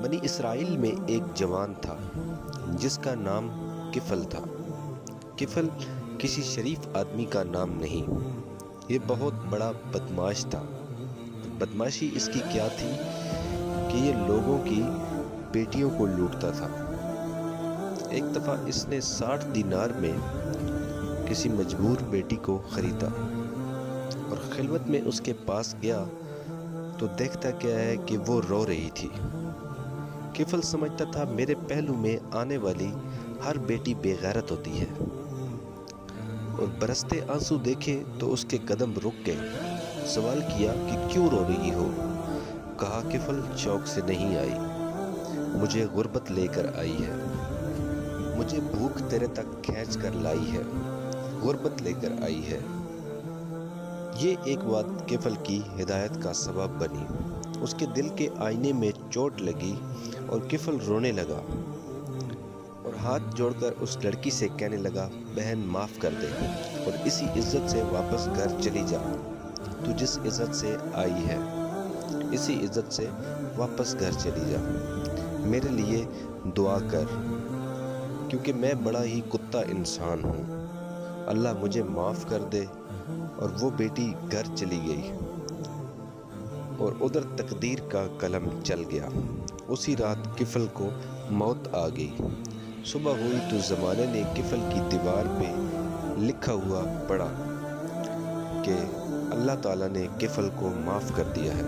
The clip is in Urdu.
بنی اسرائیل میں ایک جوان تھا جس کا نام کفل تھا۔ کفل کسی شریف آدمی کا نام نہیں، یہ بہت بڑا بدماش تھا۔ بدماشی اس کی کیا تھی کہ یہ لوگوں کی بیٹیوں کو لوٹتا تھا۔ ایک دفعہ اس نے 60 دینار میں کسی مجبور بیٹی کو خریدا اور خلوت میں اس کے پاس گیا تو دیکھتا کیا ہے کہ وہ رو رہی تھی۔ کفل سمجھتا تھا میرے پہلو میں آنے والی ہر بیٹی بے غیرت ہوتی ہے، اور برستے آنسو دیکھے تو اس کے قدم رک گئے۔ سوال کیا کہ کیوں رو رہی ہو؟ کہا کفل شوق سے نہیں آئی، مجھے غربت لے کر آئی ہے، مجھے بھوک تیرے تک کھینچ کر لائی ہے، غربت لے کر آئی ہے۔ یہ ایک بات کفل کی ہدایت کا سبب بنی۔ اس کے دل کے آئینے میں چوٹ لگی اور کفل رونے لگا اور ہاتھ جوڑ کر اس لڑکی سے کہنے لگا، بہن معاف کر دے اور اسی عزت سے واپس گھر چلی جا۔ تو جس عزت سے آئی ہے اسی عزت سے واپس گھر چلی جا۔ میرے لیے دعا کر کیونکہ میں بڑا ہی کتا انسان ہوں، اللہ مجھے معاف کر دے۔ اور وہ بیٹی گھر چلی گئی اور ادھر تقدیر کا قلم چل گیا۔ اسی رات کفل کو موت آ گئی۔ صبح ہوئی تو زمانے نے کفل کی دیوار پہ لکھا ہوا پڑھا کہ اللہ تعالیٰ نے کفل کو معاف کر دیا ہے۔